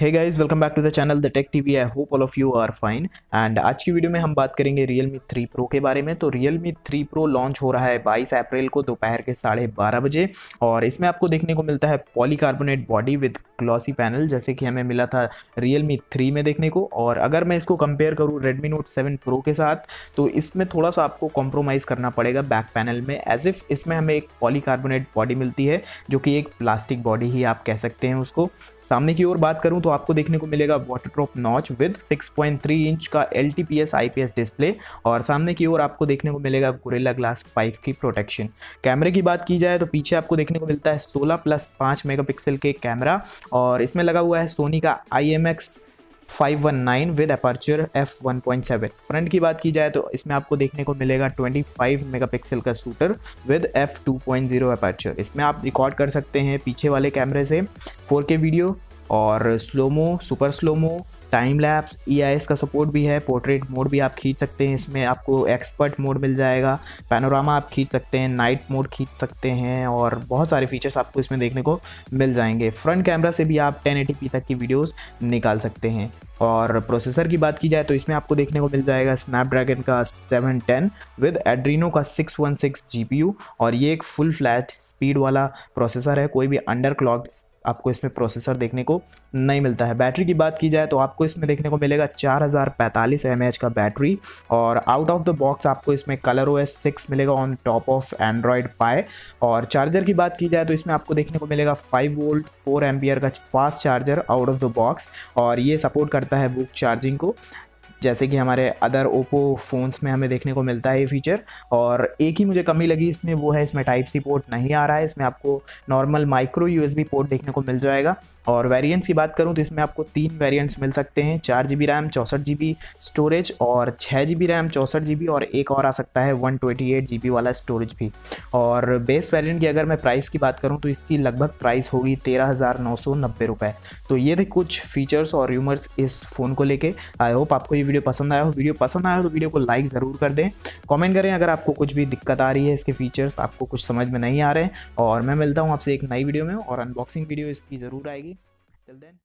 Hey guys, welcome back to the channel the tech TV. I hope all of you are fine. And आज की video में हम बात करेंगे Realme 3 Pro के बारे में। तो Realme 3 Pro लॉन्च हो रहा है 22 अप्रैल को दोपहर के 12:30 बजे। और इसमें आपको देखने को मिलता है polycarbonate body with glossy panel, जैसे कि हमें मिला था Realme 3 में देखने को। और अगर मैं इसको कंपेयर करूँ Redmi Note 7 Pro के साथ, तो इसमें थोड़ा सा आपको कॉम्प्रोमाइज़ करना पड़ेगा बैक पैनल में, एज इफ इसमें हमें एक पॉलीकार्बोनेट बॉडी मिलती है जो कि एक प्लास्टिक बॉडी ही आप कह सकते हैं उसको। सामने की ओर बात करूं तो आपको देखने को मिलेगा वाटरप्रूफ नॉच विद 6.3 इंच का LTPS IPS डिस्प्ले। और सामने की ओर आपको देखने को मिलेगा गोरिल्ला ग्लास 5 की प्रोटेक्शन। कैमरे की बात की जाए तो पीछे आपको देखने को मिलता है 16+5 मेगापिक्सल के कैमरा, और इसमें लगा हुआ है सोनी का IMX519 with aperture f1.7। Front की बात की जाए तो इसमें आपको देखने को मिलेगा 25 मेगापिक्सल का शूटर विद f2.0 अपर्चर। इसमें आप रिकॉर्ड कर सकते हैं पीछे वाले कैमरे से 4K वीडियो और slomo, super slomo, time lapse, EIS का सपोर्ट भी है। पोर्ट्रेट मोड भी आप खींच सकते हैं, इसमें आपको एक्सपर्ट मोड मिल जाएगा। पैनोरामा आप खींच सकते हैं, नाइट मोड खींच सकते हैं, और बहुत सारे फीचर्स आपको इसमें देखने को मिल जाएंगे। फ्रंट कैमरा से भी आप 1080p तक की वीडियोस निकाल सकते हैं। और प्रोसेसर की बात की जाए तो इसमें आपको देखने को मिल जाएगा स्नैपड्रैगन का 710 विद एड्रीनो का 616 GPU। और ये एक फुल फ्लैट स्पीड वाला प्रोसेसर है, कोई भी अंडरक्लॉक्ड आपको इसमें प्रोसेसर देखने को नहीं मिलता है। बैटरी की बात की जाए तो आपको इसमें देखने को मिलेगा 4045 mAh का बैटरी। और आउट ऑफ द बॉक्स आपको इसमें ColorOS 6 मिलेगा ऑन टॉप ऑफ एंड्रॉयड पाई। और चार्जर की बात की जाए तो इसमें आपको देखने को मिलेगा 5 वोल्ट 4 एम्पियर का fast charger out of the box, और ये सपोर्ट करता है बुक चार्जिंग को, जैसे कि हमारे अदर ओप्पो फ़ोन्स में हमें देखने को मिलता है ये फीचर। और एक ही मुझे कमी लगी इसमें, वो है इसमें टाइप सी पोर्ट नहीं आ रहा है। इसमें आपको नॉर्मल माइक्रो USB पोर्ट देखने को मिल जाएगा। और वेरिएंट्स की बात करूं तो इसमें आपको 3 वेरिएंट्स मिल सकते हैं, 4GB रैम 64GB स्टोरेज, और 6GB रैम 64GB, और एक और आ सकता है 128GB वाला स्टोरेज भी। और बेस वेरिएंट की अगर मैं प्राइस की बात करूँ तो इसकी लगभग प्राइस होगी 13,990 रुपये। तो ये थे कुछ फीचर्स और र्यूमर्स इस फ़ोन को लेके। आई होप आपको ये वीडियो पसंद आया हो। वीडियो पसंद आया हो तो वीडियो को लाइक ज़रूर कर दें। कमेंट करें अगर आपको कुछ भी दिक्कत आ रही है, इसके फीचर्स आपको कुछ समझ में नहीं आ रहे हैं। और मैं मिलता हूँ आपसे एक नई वीडियो में, और अनबॉक्सिंग वीडियो इसकी ज़रूर आएगी। Till then.